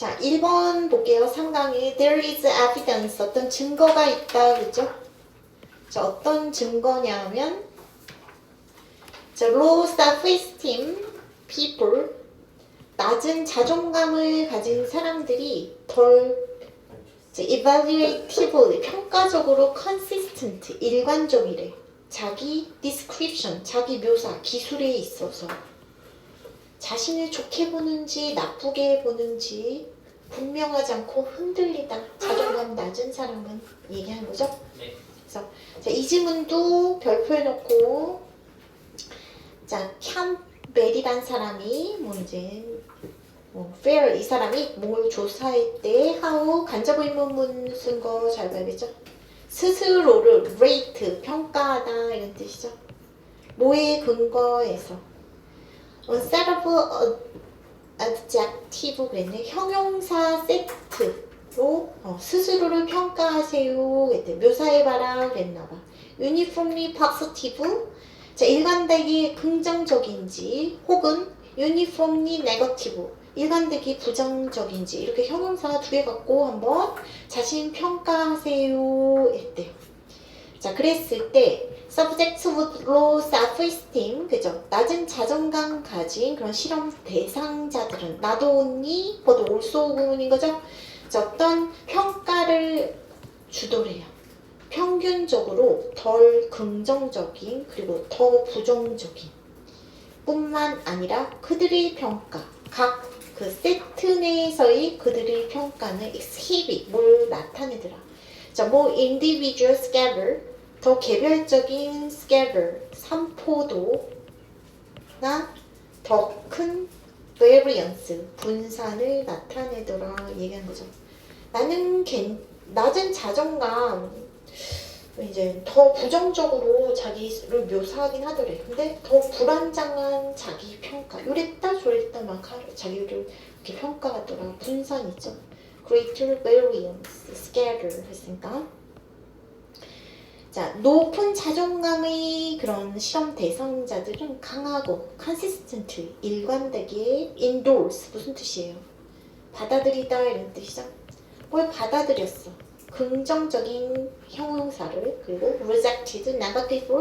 자, 1번 볼게요. 3강에 there is evidence. 어떤 증거가 있다. 그죠? 자, 어떤 증거냐면 자, low self-esteem people 낮은 자존감을 가진 사람들이 덜 evaluatively 평가적으로 consistent 일관적이래. 자기 description 자기 묘사 기술에 있어서 자신을 좋게 보는지 나쁘게 보는지 분명하지 않고 흔들리다. 자존감 낮은 사람은 얘기하는 거죠. 네. 그래서 자, 이 지문도 별표해 놓고 자, 캠벨이란 사람이 뭐 이제 fair 이 사람이 뭘 조사했대 하고 간접 의문문 쓴 거 잘 봐야겠죠. 스스로를 rate 평가하다 이런 뜻이죠. 뭐에 근거해서 set of adjective 그랬네. 형용사 세트로 스스로를 평가하세요 그랬대. 묘사해봐라 그랬나봐. uniformly positive 자, 일관되게 긍정적인지 혹은 uniformly negative 일관되게 부정적인지 이렇게 형용사 두 개 갖고 한번 자신 평가하세요 했대요. 자, 그랬을 때 subject with low self-esteem 그죠? 낮은 자존감 가진 그런 실험 대상자들은 not only but also 구문인 거죠? 자, 어떤 평가를 주도해요. 평균적으로 덜 긍정적인 그리고 더 부정적인 뿐만 아니라 그들의 평가 각 그 세트 내에서의 그들의 평가는 exhibit 뭘 나타내더라. 자, more individual scatter 더 개별적인 scatter 삼포도나 더 큰 variance 분산을 나타내더라 얘기한 거죠. 나는 낮은 자존감 이제 더 부정적으로 자기를 묘사하긴 하더래. 근데 더 불안정한 자기 평가. 요랬다 저랬다 막 자기를 이렇게 평가하더라. 분산 있죠. Greater variance, scatter 했으니까. 자, 높은 자존감의 그런 실험 대상자들은 강하고 consistent, 일관되게 endorse 무슨 뜻이에요? 받아들이다 이런 뜻이죠. 뭘 받아들였어? 긍정적인 형용사를 그리고 rejected, negative,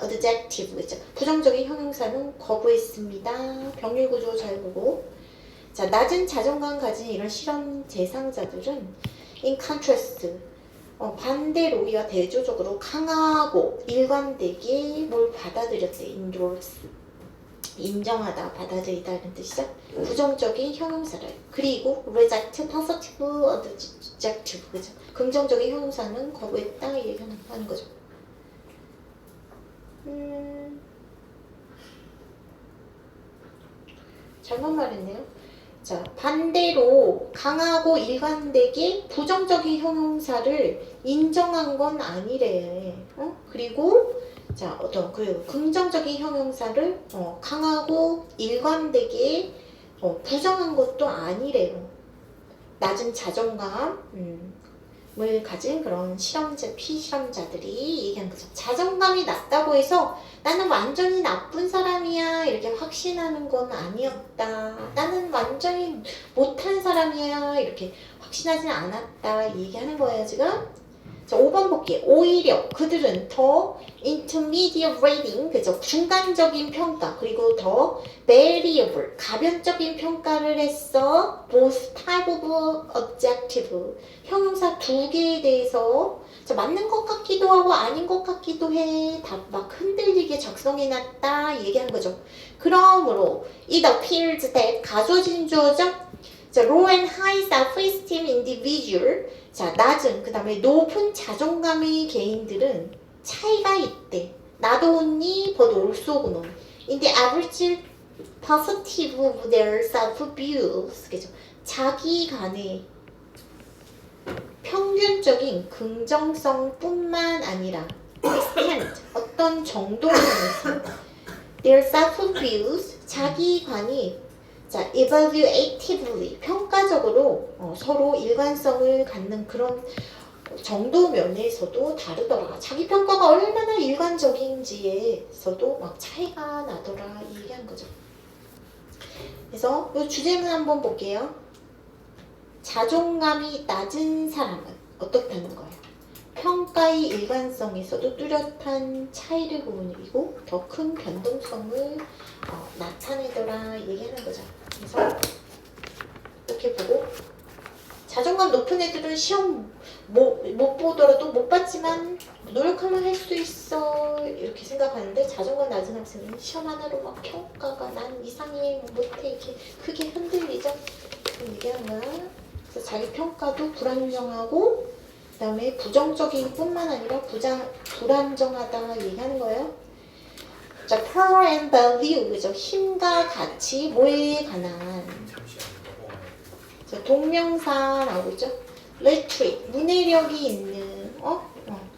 adjective 있죠. 부정적인 형용사는 거부했습니다. 병렬 구조 잘 보고 자, 낮은 자존감 가진 이런 실험 대상자들은 in contrast 반대로 우리가 대조적으로 강하고 일관되게 뭘 받아들였대. endorse 인정하다, 받아들이다 이런 뜻이죠. 부정적인 형용사를 그리고 reject, positive, adjective 그죠? 긍정적인 형용사는 거부했다 얘기하는 거죠. 잘못 말했네요. 자, 반대로 강하고 일관되게 부정적인 형용사를 인정한 건 아니래. 그리고 자, 어떤 그 긍정적인 형용사를 강하고 일관되게 부정한 것도 아니래요. 낮은 자존감을 가진 그런 피실험자들이 얘기한 거죠. 자존감이 낮다고 해서 나는 완전히 나쁜 사람이야 이렇게 확신하는 건 아니었다. 나는 완전히 못한 사람이야 이렇게 확신하진 않았다 얘기하는 거예요 지금. 자, 5번 볼게요. 오히려 그들은 더 intermediate rating, 그죠? 중간적인 평가, 그리고 더 variable, 가변적인 평가를 했어. both type of objective, 형용사 두 개에 대해서 자, 맞는 것 같기도 하고 아닌 것 같기도 해. 다 막 흔들리게 작성해놨다 얘기하는 거죠. 그러므로 it appears that 가져진 주어죠? 자, low and high self-esteem individual 자, 낮은, 그 다음에 높은 자존감의 개인들은 차이가 있대. not only but also 구문. in the average positive of their self-views. 그죠? 자기 간의 평균적인 긍정성뿐만 아니라 extent, 어떤 정도 면에서 their self-views, 자기 관이 자, evaluatively, 평가적으로 서로 일관성을 갖는 그런 정도 면에서도 다르더라. 자기 평가가 얼마나 일관적인지에서도 막 차이가 나더라. 이 얘기한 거죠. 그래서 이 주제문 한번 볼게요. 자존감이 낮은 사람은 어떻다는 거예요? 평가의 일관성에서도 뚜렷한 차이를 보이고 더 큰 변동성을 나타내더라 얘기하는 거죠. 그래서 이렇게 보고 자존감 높은 애들은 시험 못 보더라도 못 봤지만 노력하면 할 수 있어 이렇게 생각하는데 자존감 낮은 학생은 시험 하나로 막 평가가 난 이상해 못해 이렇게 크게 흔들리죠. 그런 얘기하는 거야. 그래서 자기 평가도 불안정하고 그 다음에 부정적인 뿐만 아니라 불안정하다 얘기하는 거예요. 자, power and value 그죠? 힘과 가치 뭐에 관한 자, 동명사 나오고 있죠? rhetoric 문해력이 있는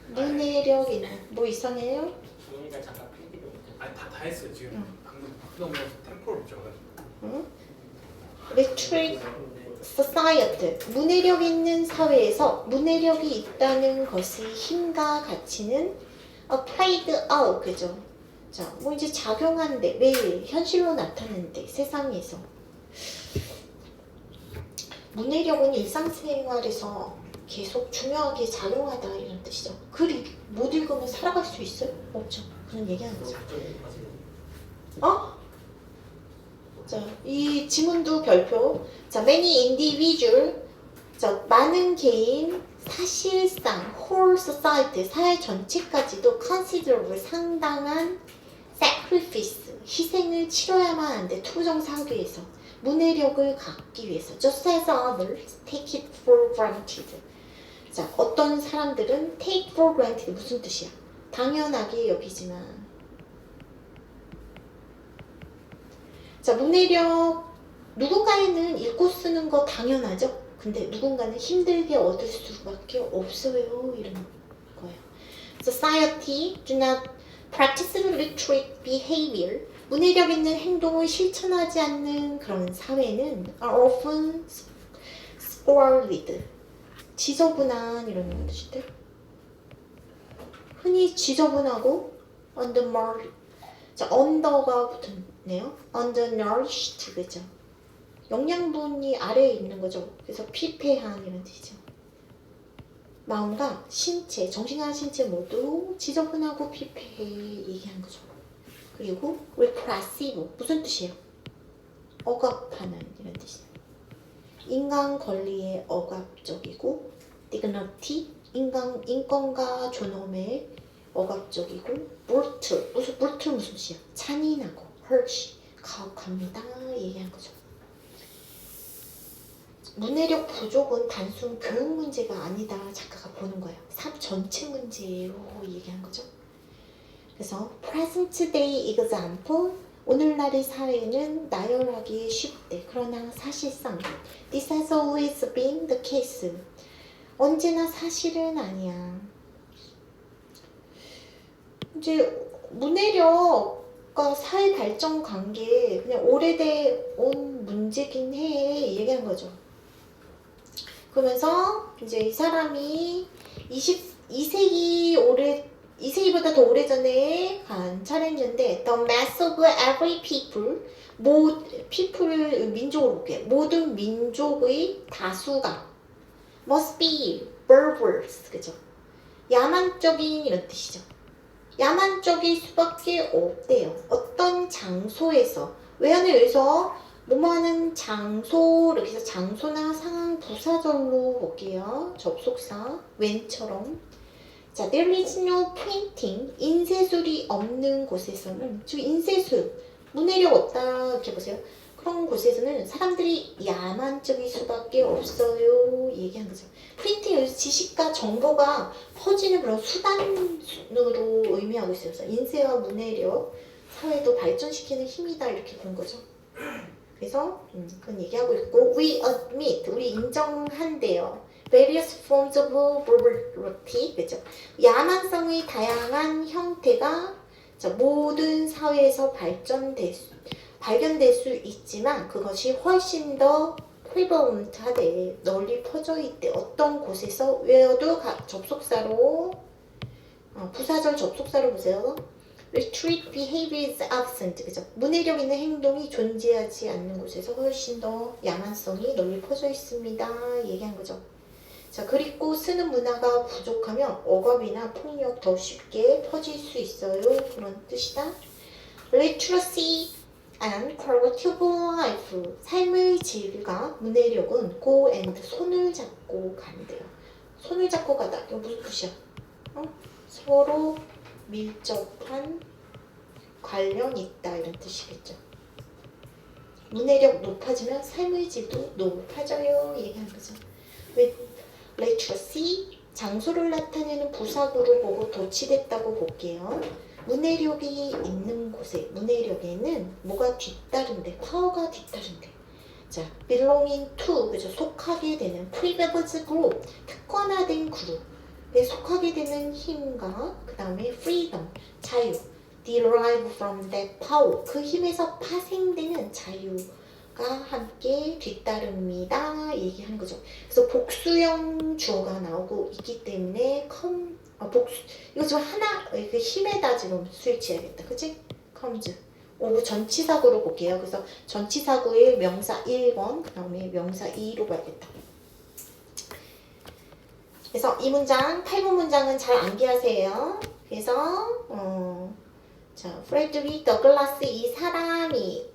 문해력 있는 뭐 이상해요? 동의가 잠깐 필기도 아니 다 했어요 지금 방금 너무 템포를 붙여가지고 rhetoric society 문해력 있는 사회에서 문해력이 있다는 것의 힘과 가치는 applied out 그죠? 자, 뭐 이제 작용한데 매일 현실로 나타나는데 세상에서 문해력은 일상생활에서 계속 중요하게 작용하다 이런 뜻이죠. 글이 못 읽으면 살아갈 수 있어요? 없죠. 그런 얘기하는 거죠. 자, 이 지문도 별표. 자, many individual. 자, 많은 개인 사실상 whole society 사회 전체까지도 considerable 상당한 sacrifice 희생을 치러야만 하는데 투정사 하기 위해서 문해력을 갖기 위해서 just as others take it for granted. 자, 어떤 사람들은 take for granted 무슨 뜻이야? 당연하게 여기지만 자, 문해력 누군가에는 읽고 쓰는 거 당연하죠? 근데 누군가는 힘들게 얻을 수밖에 없어요 이런 거예요. Society do not practice literate behavior 문해력 있는 행동을 실천하지 않는 그런 사회는 are often squalid 지저분한 이런 뜻인데 흔히 지저분하고 undermarked 자, under가 붙었네요. undernourished 그죠? 영양분이 아래에 있는 거죠. 그래서 피폐한 이런 뜻이죠. 마음과 신체, 정신과 신체 모두 지저분하고 피폐해 얘기하는 거죠. 그리고 repressive 무슨 뜻이에요? 억압하는 이런 뜻이에요. 인간 권리에 억압적이고 dignity 인권과 존엄에 억압적이고 brutal 무슨 뜻이야? 잔인하고 harsh 가혹합니다 얘기한 거죠. 문해력 부족은 단순 교육 문제가 아니다 작가가 보는 거예요. 삶 전체 문제로 얘기한 거죠. 그래서 present day example 오늘날의 사회는 나열하기 쉽대. 그러나 사실상 this has always been the case. 언제나 사실은 아니야. 이제 문해력과 사회 발전 관계 그냥 오래돼온 문제긴 해 얘기한 거죠. 그러면서 이제 이 사람이 22세기보다 더 오래전에 관찰했는데 the mass of every people 민족으로 볼게요. 모든 민족의 다수가 must be barbarous 그죠? 야만적인 이런 뜻이죠. 야만적일 수밖에 없대요. 어떤 장소에서 외연을 여기서 뭐뭐하는 장소 이렇게 해서 장소나 상황 부사절로 볼게요. 접속사 when처럼 자, there is no printing 인쇄술이 없는 곳에서는 즉 인쇄술 문해력 없다 이렇게 보세요. 그런 곳에서는 사람들이 야만적일 수밖에 없어요 얘기한 거죠. 프린팅 여기서 지식과 정보가 퍼지는 그런 수단으로 의미하고 있어요. 그래서 인쇄와 문해력 사회도 발전시키는 힘이다 이렇게 본 거죠. 그래서 그건 얘기하고 있고 we admit 우리 인정한대요. various forms of barbarity 그죠? 야만성의 다양한 형태가 모든 사회에서 발견될 수 있지만 그것이 훨씬 더 prevalent하대. 널리 퍼져 있대. 어떤 곳에서 where도 접속사로 부사절 접속사로 보세요. retreat behavior is absent. 그죠? 문해력 있는 행동이 존재하지 않는 곳에서 훨씬 더 야만성이 널리 퍼져 있습니다. 얘기한 거죠. 자, 그리고 쓰는 문화가 부족하면 억압이나 폭력 더 쉽게 퍼질 수 있어요. 그런 뜻이다. literacy and quality of life. 삶의 질과 문해력은 go and 손을 잡고 간대요. 손을 잡고 가다. 이거 무슨 뜻이야? 서로 밀접한 관련이 있다 이런 뜻이겠죠. 문해력 높아지면 삶의 질도 높아져요. 얘기하는 거죠. 왜 literacy 장소를 나타내는 부사구를 보고 도치됐다고 볼게요. 문해력이 있는 곳에 문해력에는 뭐가 뒤따른데 파워가 뒤따른데 자 belonging to 그죠 속하게 되는 privileged group 특권화된 그룹에 속하게 되는 힘과 그 다음에 freedom 자유 derive from that power 그 힘에서 파생되는 자유가 함께 뒤따릅니다 얘기하는 거죠. 그래서 복수형 주어가 나오고 있기 때문에 복수 이거 지금 하나 그 힘에다 지금 스위치해야겠다 그치? comes 오브 전치사구로 볼게요. 그래서 전치사구의 명사 1번 그 다음에 명사 2로 봐야겠다. 그래서 이 문장 8번 문장은 잘 암기하세요. 그래서 자 프레드릭 더글라스 이 사람이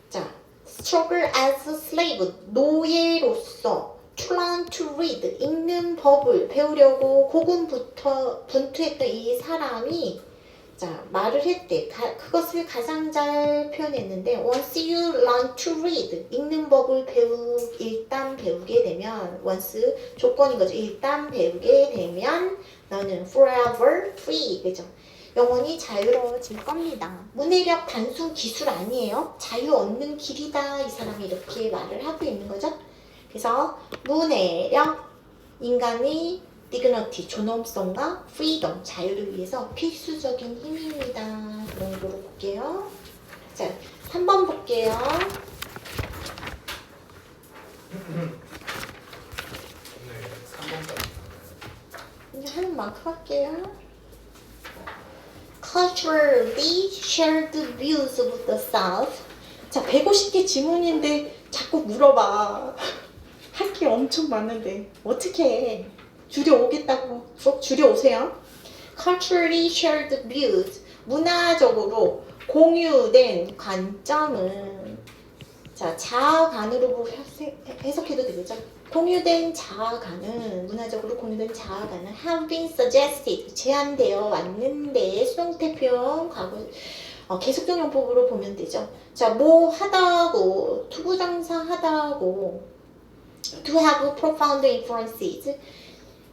자 struggle as a slave 노예로서 to learn to read 읽는 법을 배우려고 고군분투했던 이 사람이 자 말을 했대. 그것을 가장 잘 표현했는데 once you learn to read 읽는 법을 일단 배우게 되면 once 조건인 거죠. 일단 배우게 되면 너는 forever free 그죠? 영원히 자유로워질 겁니다. 문해력 단순 기술 아니에요. 자유 얻는 길이다. 이 사람이 이렇게 말을 하고 있는 거죠. 그래서 문해력 인간의 dignity 존엄성과 freedom 자유를 위해서 필수적인 힘입니다. 그런 거로 볼게요. 자, 3번 볼게요. 네, 3번까지. 이제 하는 만큼 할게요. Culturally shared views of the South. 자, 150개 지문인데 자꾸 물어봐. 할 게 엄청 많은데 어떻게 해? 줄여오겠다고 쭉 줄여오세요. Culturally shared views. 문화적으로 공유된 관점은 자, 자아관으로 해석해도 되겠죠? 공유된 자아관은 문화적으로 공유된 자아관은 have been suggested 제안되어 왔는데 수동태 표현 과거 계속적 용법으로 보면 되죠. 자, 뭐 하다고 투부정사 하다고 to have profound influences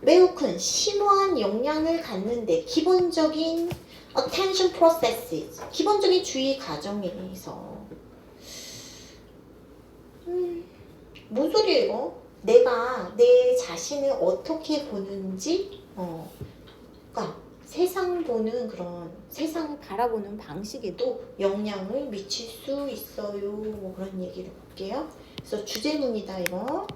매우 큰 심오한 영향을 갖는데 기본적인 attention processes 기본적인 주의 과정에서 뭔 소리야 이거? 내가 내 자신을 어떻게 보는지 그러니까 세상 보는 그런 세상 바라보는 방식에도 영향을 미칠 수 있어요. 뭐 그런 얘기를 볼게요. 그래서 주제문이다 이거.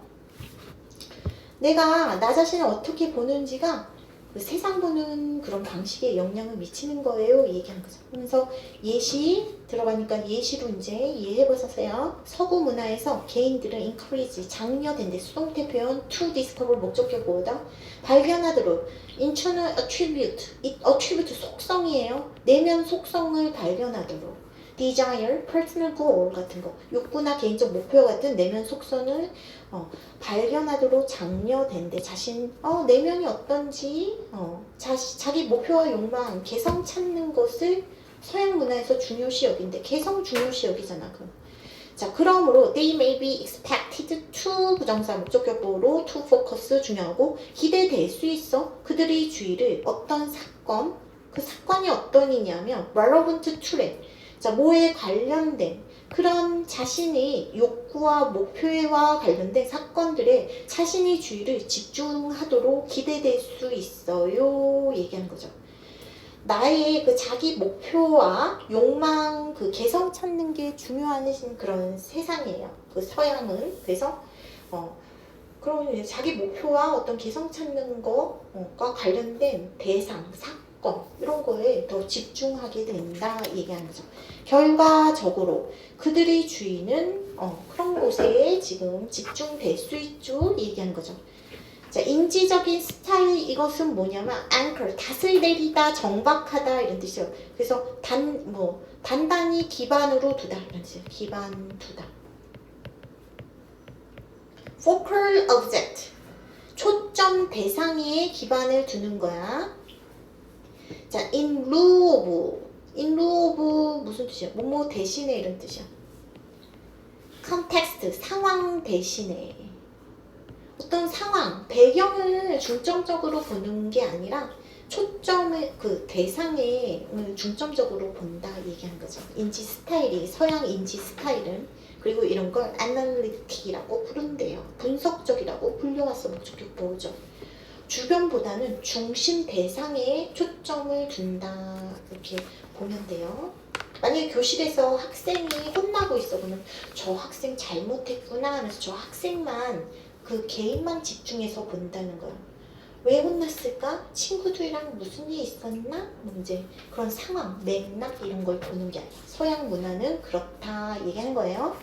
내가 나 자신을 어떻게 보는지가 그 세상 보는 그런 방식에 영향을 미치는 거예요. 얘기한 거죠. 그래서 예시 들어가니까 예시로 이제 이해해보세요. 서구 문화에서 개인들은 encourage 장려된대 수동태 표현 to discover 목적격 보다 발견하도록 internal attribute attribute 속성이에요. 내면 속성을 발견하도록 desire, personal goal 같은 거 욕구나 개인적 목표 같은 내면 속성을 발견하도록 장려된대. 자신 내면이 어떤지 자기 목표와 욕망 개성 찾는 것을 서양 문화에서 중요시 여긴대. 개성 중요시 여기잖아. 그럼. 자, 그러므로 they may be expected to 부정사 목적격보로 to focus 중요하고 기대될 수 있어. 그들의 주의를 어떤 사건 그 사건이 어떤 이냐면 relevant to래. 자, 뭐에 관련된 그런 자신의 욕구와 목표와 관련된 사건들에 자신의 주의를 집중하도록 기대될 수 있어요. 얘기하는 거죠. 나의 그 자기 목표와 욕망, 그 개성 찾는 게 중요한 그런 세상이에요. 그 서양은. 그래서, 그럼 자기 목표와 어떤 개성 찾는 것과 관련된 대상, 사건, 사건 이런 거에 더 집중하게 된다 얘기하는 거죠. 결과적으로 그들의 주의는 그런 곳에 지금 집중될 수 있죠 얘기하는 거죠. 자, 인지적인 스타일 이것은 뭐냐면 anchor 닷을 내리다 정박하다 이런 뜻이에요. 그래서 단단히 기반으로 두다 이런 뜻이에요. 기반 두다. focal object 초점 대상에 기반을 두는 거야. 자, in lieu of 무슨 뜻이야? 뭐뭐 대신에 이런 뜻이야. context 상황 대신에 어떤 상황 배경을 중점적으로 보는 게 아니라 초점을 그 대상에 중점적으로 본다 얘기한 거죠. 인지 스타일이 서양 인지 스타일은 그리고 이런 걸 애널리틱이라고 부른대요. 분석적이라고 분류해서 목적격보죠. 주변보다는 중심 대상에 초점을 둔다 이렇게 보면 돼요. 만약에 교실에서 학생이 혼나고 있어 그러면 저 학생 잘못했구나 하면서 저 학생만 그 개인만 집중해서 본다는 거야. 왜 혼났을까? 친구들이랑 무슨 일 있었나? 이제 그런 상황, 맥락 이런 걸 보는 게 아니야. 서양 문화는 그렇다 얘기한 거예요.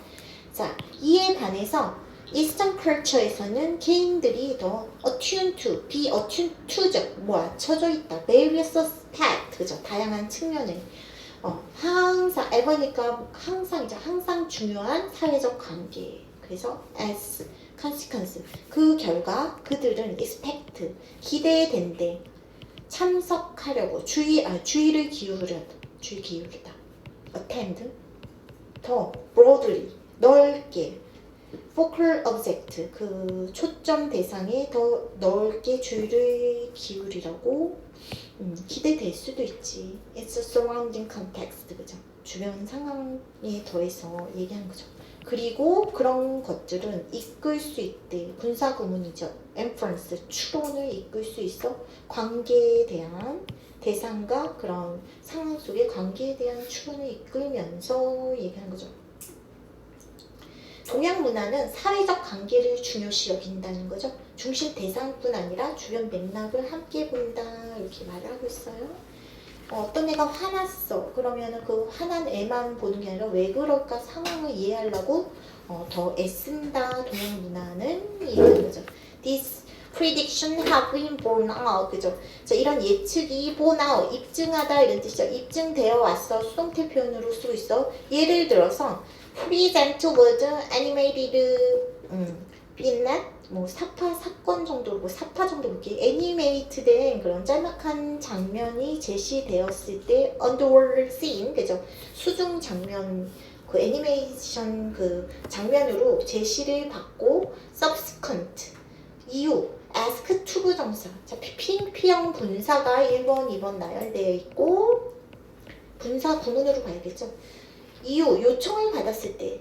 자, 이에 반해서 이스턴 컬처에서는 개인들이 더 attuned to, be attuned to죠. 맞춰져 있다. various aspect, 그죠? 다양한 측면을. 항상, 에버니까 항상 중요한 사회적 관계. 그래서 as consequence, 그 결과 그들은 expect, 기대된대. 참석하려고 주의를 기울이다. attend, 더 broadly, 넓게. focal object, 그 초점 대상에 더 넓게 주의를 기울이라고 기대될 수도 있지. It's a surrounding context, 그죠? 주변 상황에 더해서 얘기하는 거죠. 그리고 그런 것들은 이끌 수 있대. 분사 구문이죠. inference, 추론을 이끌 수 있어. 관계에 대한 대상과 그런 상황 속의 관계에 대한 추론을 이끌면서 얘기하는 거죠. 동양 문화는 사회적 관계를 중요시 여긴다는 거죠. 중심 대상뿐 아니라 주변 맥락을 함께 본다 이렇게 말을 하고 있어요. 어떤 애가 화났어. 그러면은 그 화난 애만 보는 게 아니라 왜 그럴까 상황을 이해하려고 더 애쓴다. 동양 문화는 얘기하는 거죠. This prediction have been borne out. 그죠? 자, 이런 예측이 borne out, 입증하다 이런 뜻이죠. 입증되어 왔어. 수동태 표현으로 쓰고 있어. 예를 들어서 present with animated vignette, 사건 정도로 사파 정도 볼게. 애니메이트된 그런 짤막한 장면이 제시되었을 때 underworld scene, 그죠? 수중 장면, 그 애니메이션 그 장면으로 제시를 받고 subsequent 이후 ask to 부정사. 자, P형 분사가 1번, 2번 나열되어 있고 분사 구문으로 봐야겠죠. 이후 요청을 받았을 때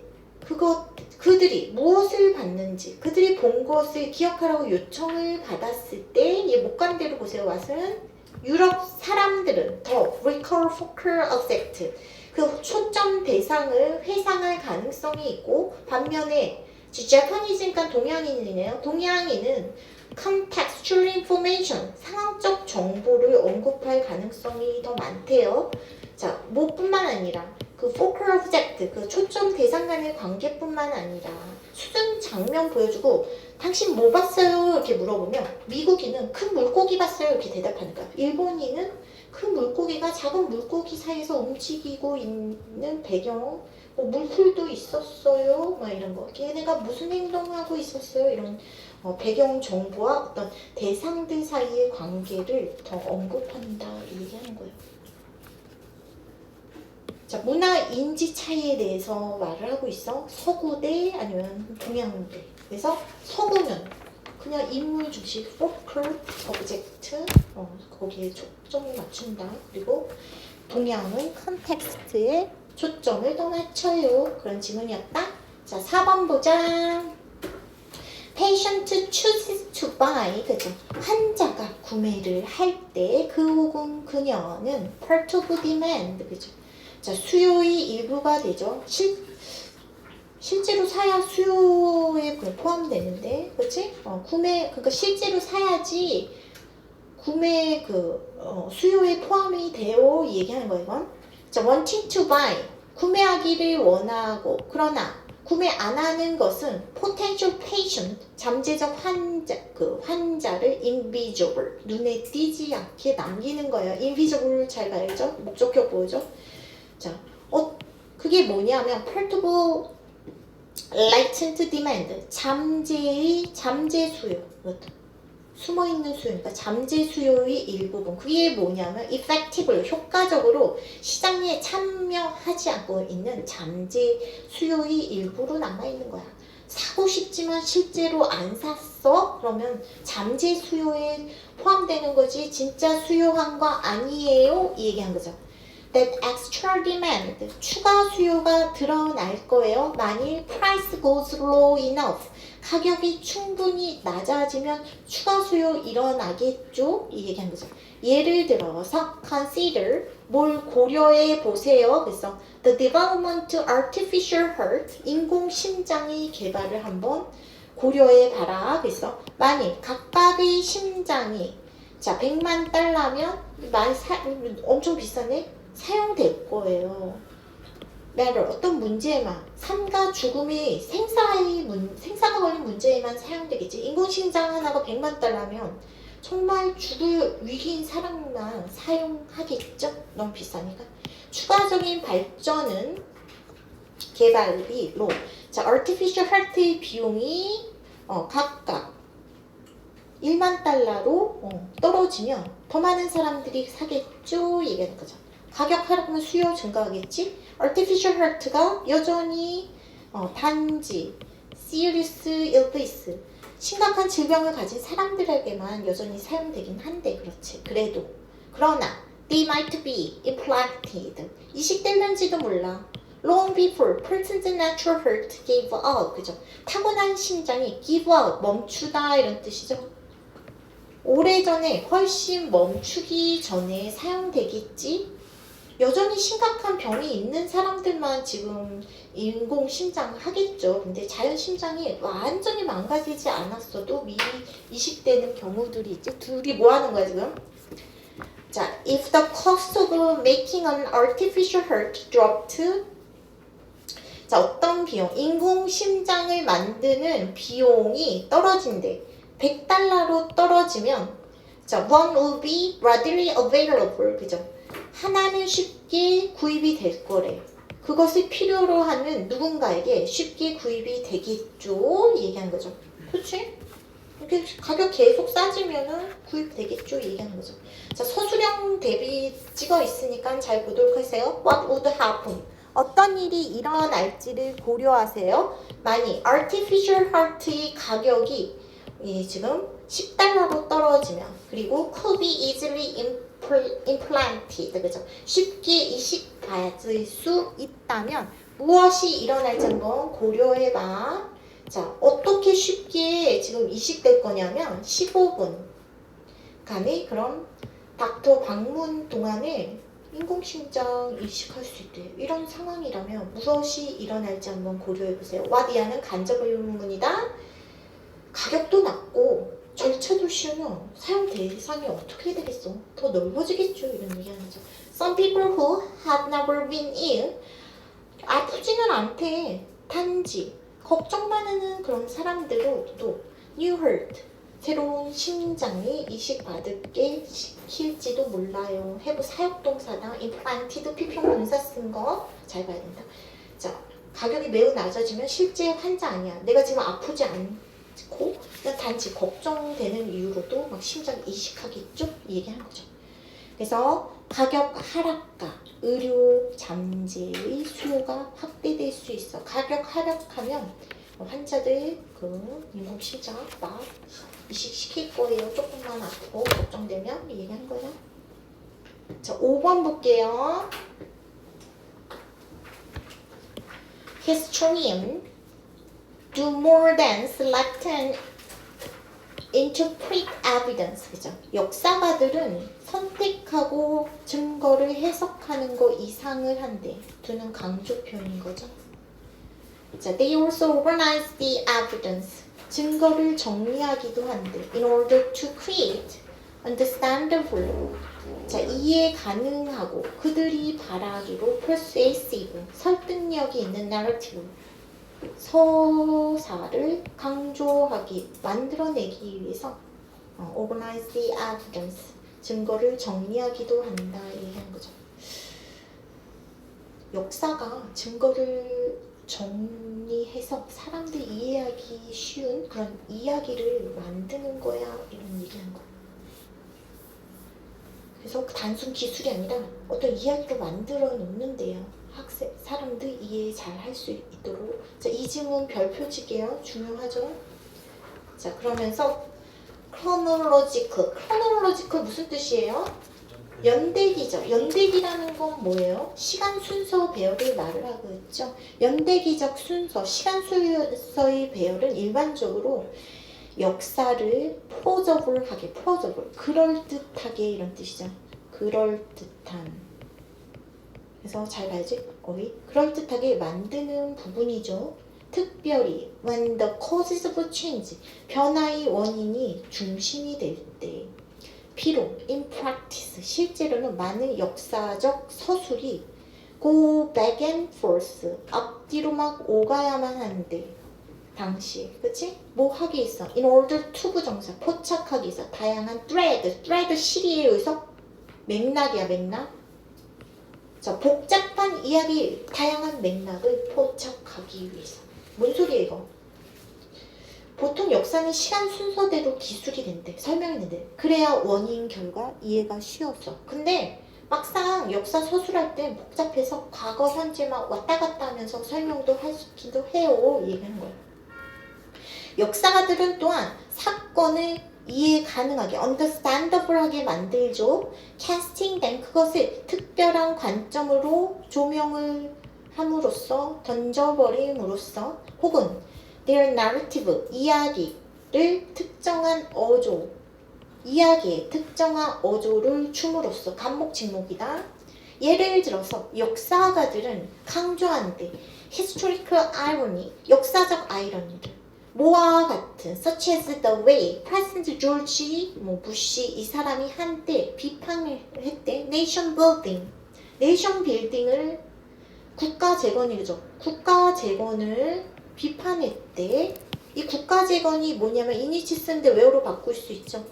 그들이 무엇을 받는지 그들이 본 것을 기억하라고 요청을 받았을 때 얘 못 간 대로 보세요. 왓은 유럽 사람들은 더 recall focal object 그 초점 대상을 회상할 가능성이 있고 반면에 Japanese니까 동양인이네요. 동양인은 contextual information 상황적 정보를 언급할 가능성이 더 많대요. 자, 뭐뿐만 아니라 그 focal object, 그 초점 대상 간의 관계뿐만 아니라 수중 장면 보여주고 당신 뭐 봤어요? 이렇게 물어보면 미국인은 큰 물고기 봤어요? 이렇게 대답하는 거야. 일본인은 큰 물고기가 작은 물고기 사이에서 움직이고 있는 배경, 물풀도 있었어요? 막 이런 거. 걔네가 무슨 행동하고 있었어요? 이런 배경 정보와 어떤 대상들 사이의 관계를 더 언급한다 얘기하는 거예요. 자, 문화 인지 차이에 대해서 말을 하고 있어. 서구대 아니면 동양대. 그래서 서구는 그냥 인물 중심, focal object, 거기에 초점을 맞춘다. 그리고 동양은 컨텍스트에 초점을 더 맞춰요. 그런 질문이었다. 자, 4번 보자. Patient chooses to buy, 그죠? 환자가 구매를 할 때 그 혹은 그녀는 part of demand, 그죠? 자, 수요의 일부가 되죠. 실제로 사야 수요에 포함되는데, 그렇지? 그러니까 실제로 사야지 구매 수요에 포함이 되어 얘기하는 거예요, 이건. 자, wanting to buy. 구매하기를 원하고, 그러나 구매 안 하는 것은 potential patient, 잠재적 환자를 invisible, 눈에 띄지 않게 남기는 거예요. invisible 잘 봐야죠. 목적격 보여줘. 자, 그게 뭐냐면 portable latent demand, 잠재 수요. 숨어있는 수요니까 잠재 수요의 일부분. 그게 뭐냐면 effectively, 효과적으로 시장에 참여하지 않고 있는 잠재 수요의 일부로 남아있는 거야. 사고 싶지만 실제로 안 샀어? 그러면 잠재 수요에 포함되는 거지 진짜 수요한 거 아니에요? 이 얘기한 거죠. That extra demand, 추가 수요가 드러날 거예요. 만일 price goes low enough, 가격이 충분히 낮아지면 추가 수요 일어나겠죠? 이 얘기한 거죠. 예를 들어서 consider, 뭘 고려해 보세요. 그래서 the development of artificial heart, 인공심장의 개발을 한번 고려해 봐라. 그래서 만일 각각의 심장이 자 100만 달러면 엄청 비싸네? 사용될 거예요. matter, 어떤 문제에만, 삶과 죽음이 생사가 걸린 문제에만 사용되겠지. 인공심장 하나가 100만 달러면 정말 죽을 위기인 사람만 사용하겠죠? 너무 비싸니까. 추가적인 발전은 개발비로 자, artificial heart의 비용이 각각 1만 달러로 떨어지면 더 많은 사람들이 사겠죠? 얘기하는 거죠. 가격 하락하면 수요 증가하겠지? artificial heart가 여전히 단지 serious illness, 심각한 질병을 가진 사람들에게만 여전히 사용되긴 한데 그렇지. 그러나 they might be implanted, 이식될는지도 몰라. long before person's natural heart gave out, 그죠? 타고난 심장이 give out, 멈추다 이런 뜻이죠. 오래전에 훨씬 멈추기 전에 사용되겠지? 여전히 심각한 병이 있는 사람들만 지금 인공심장 하겠죠. 근데 자연심장이 완전히 망가지지 않았어도 미리 이식되는 경우들이 있죠. 둘이 뭐 하는 거야 지금? 자, if the cost of making an artificial heart dropped, 자, 어떤 비용? 인공심장을 만드는 비용이 떨어진대. 100달러로 떨어지면 자, one will be readily available, 그죠? 하나는 쉽게 구입이 될 거래. 그것을 필요로 하는 누군가에게 쉽게 구입이 되겠죠? 얘기한 거죠. 그치? 이렇게 가격 계속 싸지면은 구입되겠죠? 얘기하는 거죠. 자, 서술형 대비 찍어 있으니까 잘 보도록 하세요. What would happen? 어떤 일이 일어날지를 고려하세요. 만약 artificial heart의 가격이 지금 10달러로 떨어지면 그리고 could be easily implanted, 그죠? 쉽게 이식받을 수 있다면 무엇이 일어날지 한번 고려해봐. 자, 어떻게 쉽게 지금 이식될 거냐면 15분간의 그런 닥터 방문 동안에 인공심장 이식할 수 있대. 이런 상황이라면 무엇이 일어날지 한번 고려해보세요. 와디아는 간접 의문이다. 가격도 낮고 절차도 쉬우면 사용 대상이 어떻게 되겠어? 더 넓어지겠죠. 이런 얘기하는 거죠. Some people who have never been ill, 아프지는 않대. 단지 걱정만 하는 그런 사람들도 new heart, 새로운 심장이 이식받을게 시킬지도 몰라요. have 사역동사다. implanted 피평 분사 쓴 거 잘 봐야 된다. 자, 가격이 매우 낮아지면 실제 환자 아니야. 내가 지금 아프지 않고 그냥 단지 걱정되는 이유로도 막 심장 이식하겠죠? 이 얘기하는 거죠. 그래서 가격 하락과 의료 잠재의 수요가 확대될 수 있어. 가격 하락하면 환자들 인공심장 막 이식시킬 거예요. 조금만 아프고 걱정되면 이 얘기하는 거예요. 자, 5번 볼게요. Historian do more than select and interpret evidence. 그죠? 역사가들은 선택하고 증거를 해석하는 거 이상을 한대. 두는 강조 표현인 거죠. 자, they also organize the evidence. 증거를 정리하기도 한대. In order to create understandable. 자, 이해 가능하고 그들이 바라기로 persuasive, 설득력이 있는 narrative, 서사를 강조하기, 만들어내기 위해서 organize the evidence, 증거를 정리하기도 한다 얘기하는 거죠. 역사가 증거를 정리해서 사람들이 이해하기 쉬운 그런 이야기를 만드는 거야 이런 얘기하는 거예요. 그래서 단순 기술이 아니라 어떤 이야기로 만들어 놓는데요. 사람들 이해 잘 할 수 있도록. 자, 이 지문 별표 칠게요. 중요하죠? 자, 그러면서 chronological 무슨 뜻이에요? 연대기죠. 연대기라는 건 뭐예요? 시간 순서 배열을 말을 하고 있죠. 연대기적 순서, 시간 순서의 배열은 일반적으로 역사를 plausible, 그럴듯하게 이런 뜻이죠. 그럴듯한. 그래서 잘 봐야지. 어휘. 그럴듯하게 만드는 부분이죠. 특별히 when the causes of change, 변화의 원인이 중심이 될 때. 비록 in practice, 실제로는 많은 역사적 서술이 go back and forth, 앞뒤로 막 오가야만 하는데 당시, 그치? 뭐 하기 있어? in order to 부정사, 포착하기 있어. 다양한 thread 실이에 의해서 맥락이야, 맥락. 자, 복잡한 이야기, 다양한 맥락을 포착하기 위해서. 뭔 소리야 이거? 보통 역사는 시간 순서대로 기술이 된대, 설명이 된대. 그래야 원인 결과 이해가 쉬웠어. 근데 막상 역사 서술할 때 복잡해서 과거 현재 막 왔다 갔다 하면서 설명도 하기도 해요 얘기하는 거야. 역사가들은 또한 사건을 이해 가능하게 understandable하게 만들죠. casting them, 그것을 특별한 관점으로 조명을 함으로써, 던져버림으로써, 혹은 their narrative, 이야기를 특정한 어조, 이야기에 특정한 어조를 줌으로써, 간목 직목이다. 예를 들어서 역사가들은 강조하는데 historical irony, 역사적 아이러니를 뭐와 같은 such as the way President George 부시 이 사람이 한때 비판을 했대. nation building을 국가 재건이죠. 국가 재건을 비판했대. 이 국가 재건이 뭐냐면 이니치 쓰는데 외어로 바꿀 수 있죠.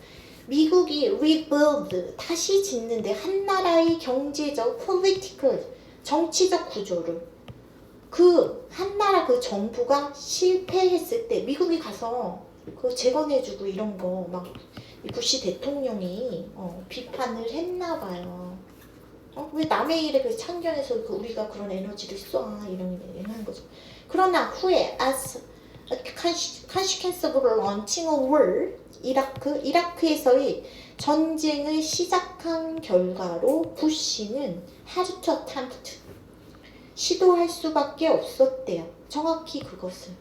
미국이 rebuild, 다시 짓는데 한 나라의 경제적, political, 정치적 구조를 그 한 나라 그 정부가 실패했을 때 미국이 가서 그 재건해주고 이런 거 막 부시 대통령이 비판을 했나 봐요. 왜 남의 일에 그 참견해서 우리가 그런 에너지를 쏴 이런 얘기하는 거죠. 그러나 후에 as a consequence of launching a war, 이라크에서의 전쟁을 시작한 결과로 부시는 had to attempt, 시도할 수밖에 없었대요. 정확히 그것을.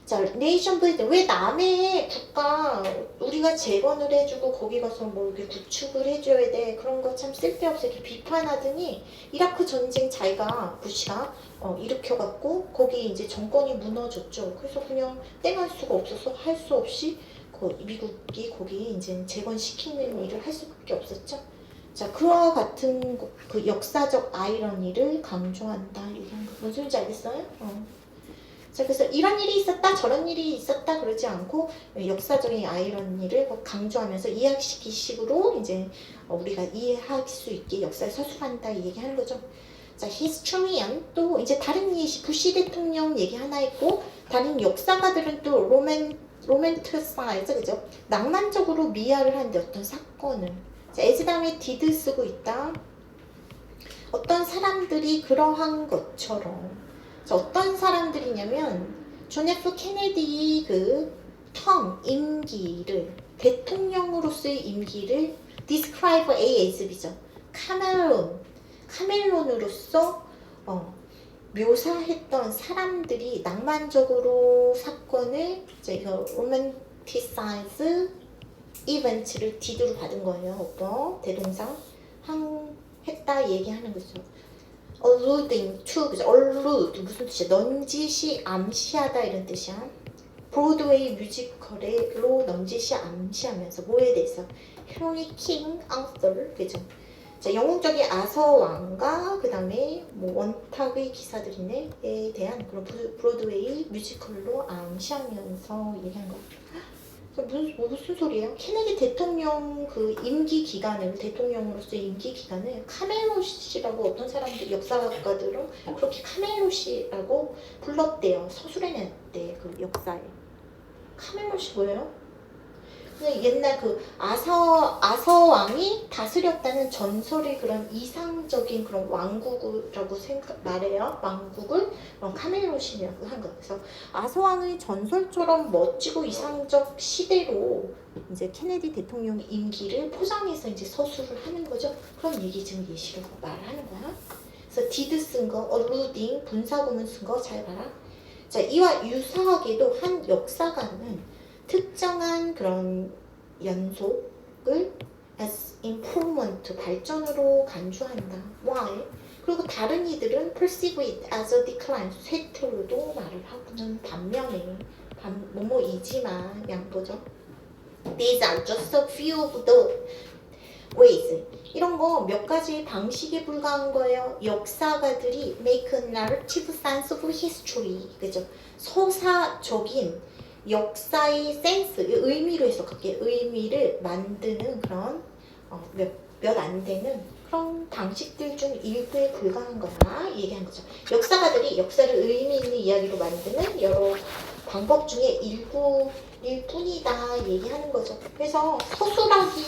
자, 네이션 빌딩, 왜 남의 국가 우리가 재건을 해주고 거기 가서 뭐 이렇게 구축을 해줘야 돼, 그런 거 참 쓸데없이 이렇게 비판하더니 이라크 전쟁 자기가 부시가 일으켜갖고 거기 이제 정권이 무너졌죠. 그래서 그냥 땡할 수가 없어서 할 수 없이 미국이 거기 이제 재건시키는 일을 할 수밖에 없었죠. 자, 그와 같은 그 역사적 아이러니를 강조한다 얘기한 거. 무슨 소리인지 알겠어요? 자, 그래서 이런 일이 있었다, 저런 일이 있었다 그러지 않고 역사적인 아이러니를 강조하면서 이해시키식으로 이제 우리가 이해할 수 있게 역사를 서술한다 얘기하는 거죠. 자, historian, 또 이제 다른 부시 대통령 얘기 하나 있고, 다른 역사가들은 또 로맨티사이즈, 그죠? 낭만적으로 미화를 하는데 어떤 사건을. 자, as 다음에 did 쓰고 있다. 어떤 사람들이 그러한 것처럼. 자, 어떤 사람들이냐면 존 F 케네디 그 임기를, 대통령으로서의 임기를 describe as B죠. 카멜론으로서 묘사했던 사람들이 낭만적으로 사건을, 이거 romanticize 이벤트를 did로 받은 거예요. 대동사 했다 얘기하는 거죠. alluding to, 그죠? allude 무슨 뜻이야? 넌지시, 암시하다 이런 뜻이야. 브로드웨이 뮤지컬로 넘짓이 암시하면서 뭐에 대해서 헨리 킹 아우서 그죠? 자, 영웅적인 아서왕과 그 다음에 뭐 원탁의 기사들이네에 대한 그런 브로드웨이 뮤지컬로 암시하면서 얘기한 거. 무슨 소리예요? 케네디 대통령 그 임기 기간을 대통령으로서 임기 기간을 카멜롯이라고 어떤 사람들 역사학가들은 그렇게 카멜롯이라고 불렀대요. 서술해 냈대 그 역사에. 카멜롯이 뭐예요? 근데 옛날 그 아서 왕이 다스렸다는 전설의 그런 이상적인 그런 왕국이라고 말해요. 왕국을 카멜롯이라고 한 거예요. 그래서 아서 왕의 전설처럼 멋지고 이상적 시대로 이제 케네디 대통령 임기를 포장해서 이제 서술을 하는 거죠. 그런 얘기 지금 예시로 말하는 거야. 그래서 did 쓴 거, alluding 분사구문 쓴 거 잘 봐라. 자, 이와 유사하게도 한 역사가는 특정한 그런 연속을 as improvement 발전으로 간주한다. Why? 그리고 다른 이들은 perceive it as a decline 쇠퇴로도 말을 하고는 반면에 뭐뭐이지만 양보죠. These are just a few of the ways. 이런 거 몇 가지 방식에 불과한 거예요. 역사가들이 make a narrative sense of history. 그죠? 서사적인 역사의 센스, 의미로 해석할게. 의미를 만드는 그런 몇 안 되는 그런 방식들 중 일부에 불과한 거다 얘기한 거죠. 역사가들이 역사를 의미 있는 이야기로 만드는 여러 방법 중에 일부일 뿐이다 얘기하는 거죠. 그래서 서술하기에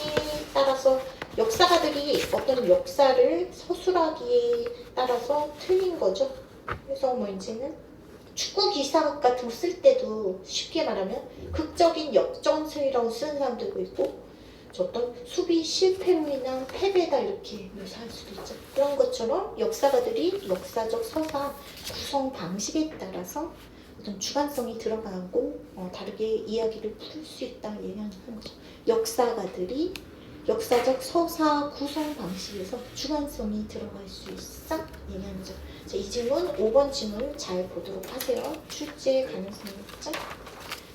따라서 역사가들이 어떤 역사를 서술하기에 따라서 틀린 거죠. 그래서 뭐 이제는 축구 기사 같은 거 쓸 때도 쉽게 말하면 극적인 역전승이라고 쓰는 사람들도 있고 어떤 수비 실패로 인한 패배다 이렇게 묘사할 수도 있죠. 그런 것처럼 역사가들이 역사적 서사 구성 방식에 따라서 어떤 주관성이 들어가고 다르게 이야기를 풀 수 있다 얘기하는 거죠. 역사가들이 역사적 서사 구성 방식에서 주관성이 들어갈 수 있어 얘기하는 거죠. 자, 이 질문 5번 질문 잘 보도록 하세요. 출제 가능성이 있죠?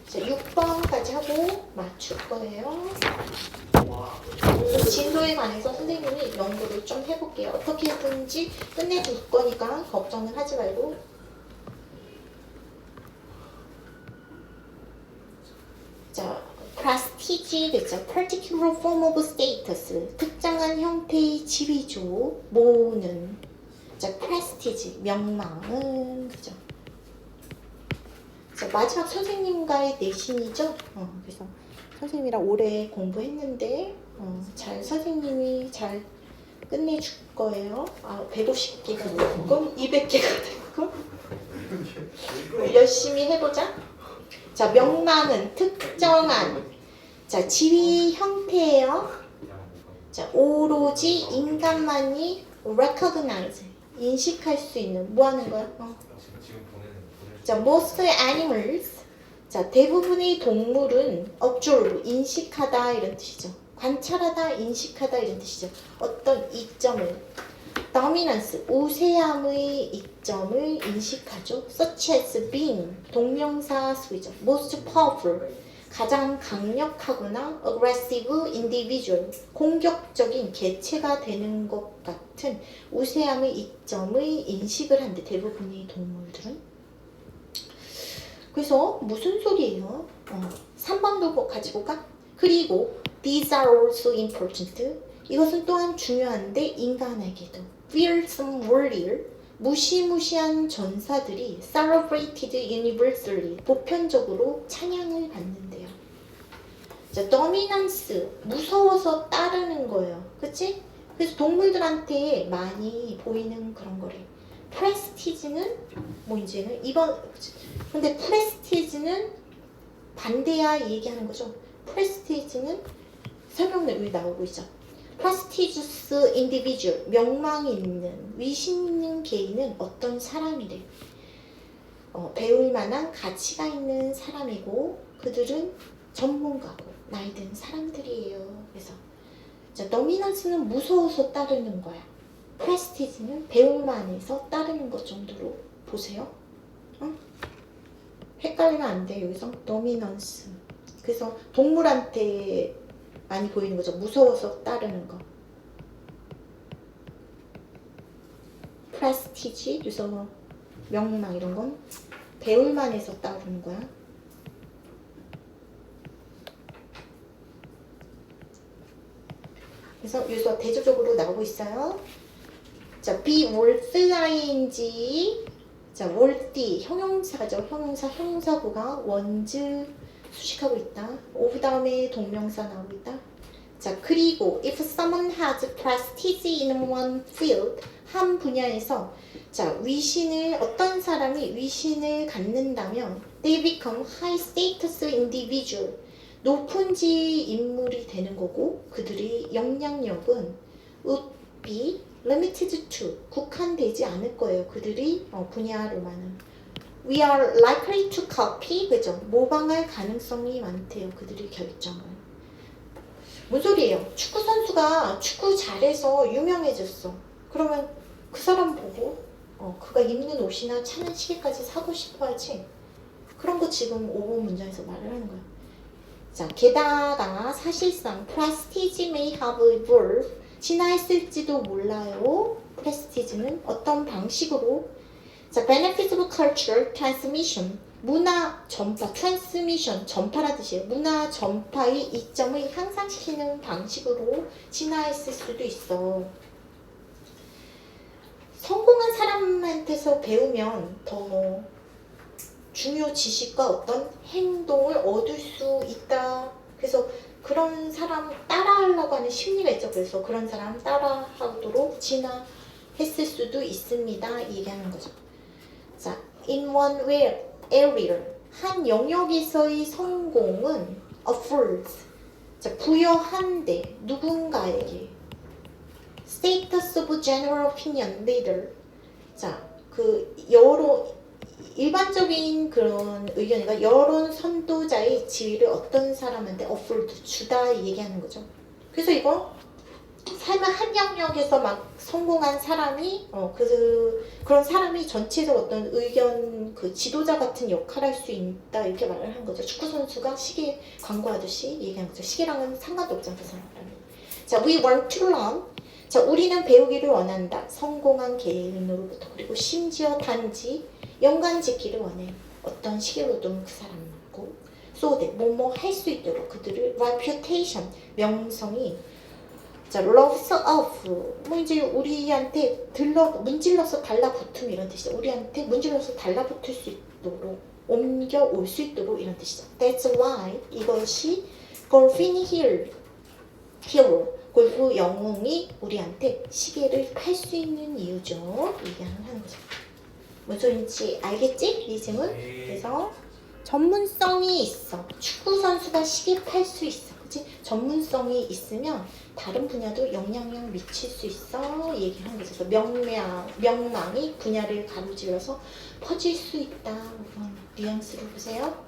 자, 6번까지 하고 맞출 거예요. 진도에 관해서 선생님이 연구를 좀 해볼게요. 어떻게든지 끝내줄 거니까 걱정은 하지 말고. 자, prestige 그죠? particular form of status 특정한 형태의 지위죠. 뭐는 자, prestige 명망은 그죠? 자, 마지막 선생님과의 내신이죠. 그래서 선생님이랑 오래 공부했는데 선생님이 잘 끝내줄 거예요. 150개가 되고 200개가 되고 열심히 해보자. 자, 명망은 특정한 자 지위 형태예요. 자, 오로지 인간만이 recognize 인식할 수 있는 뭐 하는 거야? 자, most animals 자, 대부분의 동물은 observe, 인식하다 이런 뜻이죠. 관찰하다, 인식하다 이런 뜻이죠. 어떤 이점을 dominance, 우세함의 이점을 인식하죠. such as being, 동명사 수이죠. most powerful, 가장 강력하거나 aggressive individual, 공격적인 개체가 되는 것 같은 우세함의 이점의 인식을 한대 대부분의 동물들은. 그래서 무슨 소리예요? 3번도 같이 볼까? 그리고 these are also important. 이것은 또한 중요한데 인간에게도 fearsome warrior, 무시무시한 전사들이 celebrated universally, 보편적으로 찬양을 받는데요. 자, dominance, 무서워서 따르는 거예요. 그치? 그래서 동물들한테 많이 보이는 그런 거래. 프레스티지는 뭐 이제는 이번 근데 프레스티지는 반대야 얘기하는 거죠. 프레스티지는 설명도 여기 나오고 있죠. prestigious individual 명망 있는 위신 있는 개인은 어떤 사람이래. 배울 만한 가치가 있는 사람이고 그들은 전문가고 나이 든 사람들이에요. 그래서 자, dominance는 무서워서 따르는 거야. 프레스티지는 배울만해서 따르는 것 정도로 보세요. 응? 헷갈리면 안 돼. 여기서 dominance. 그래서 동물한테 많이 보이는 거죠. 무서워서 따르는 거. prestige, 그래서 명망 이런 건 배울만 해서 따르는 거야. 그래서 여기서 대조적으로 나오고 있어요. 자, be worth ing. 자, worthy 형용사죠. 형용사구가 원즈 수식하고 있다. of 다음에 동명사 나오고 있다. 자, 그리고 if someone has prestige in one field, 한 분야에서 자, 어떤 사람이 위신을 갖는다면 they become high status individual. 높은 지위 인물이 되는 거고 그들의 영향력은 would be limited to 국한되지 않을 거예요. 그들이 분야로만은 we are likely to copy 그죠? 모방할 가능성이 많대요. 그들의 결정을. 뭔 소리예요? 축구 선수가 축구 잘해서 유명해졌어. 그러면 그 사람 보고 그가 입는 옷이나 차는 시계까지 사고 싶어 하지. 그런 거 지금 5번 문장에서 말을 하는 거야. 자, 게다가 사실상 prestige may have evolved 진화했을지도 몰라요. prestige는 어떤 방식으로 자, benefits of cultural transmission 문화 전파, transmission 전파라 뜻이에요. 문화 전파의 이점을 향상시키는 방식으로 진화했을 수도 있어. 성공한 사람한테서 배우면 더 중요 지식과 어떤 행동을 얻을 수 있다. 그래서 그런 사람 따라하려고 하는 심리가 있죠. 그래서 그런 사람 따라하도록 진화했을 수도 있습니다. 얘기하는 거죠. 자, in one area 한 영역에서의 성공은 affords 자, 부여한데 누군가에게 status of general opinion leader 자, 그 일반적인 그런 의견이니까 여론 선도자의 지위를 어떤 사람한테 afford 주다 얘기하는 거죠. 그래서 이거 삶의 한 영역에서 막 성공한 사람이 그런 사람이 전체적 어떤 의견 그 지도자 같은 역할을 할 수 있다 이렇게 말을 한 거죠. 축구 선수가 시계 광고하듯이 얘기한 거죠. 시계랑은 상관도 없잖아요, 그 사람은. 자, we want to learn. 자, 우리는 배우기를 원한다. 성공한 개인으로부터 그리고 심지어 단지 연관 짓기를 원해. 어떤 시계로든 그 사람하고 so that 뭐뭐 할 수 있도록 그들의 reputation 명성이 자, loves of 뭐 이제 우리한테 문질러서 달라붙음 이런 뜻이죠. 우리한테 문질러서 달라붙을 수 있도록 옮겨올 수 있도록 이런 뜻이죠. That's why 이것이 골프니 hero 골프 영웅이 우리한테 시계를 팔 수 있는 이유죠. 얘기하는 거죠. 무슨 소리인지 알겠지? 리즘은? 그래서 전문성이 있어. 축구 선수가 시계 팔 수 있어. 그치? 전문성이 있으면 다른 분야도 영향력 미칠 수 있어. 얘기하는 거죠. 그래서 명망이 분야를 가로질러서 퍼질 수 있다. 뉘앙스로 보세요.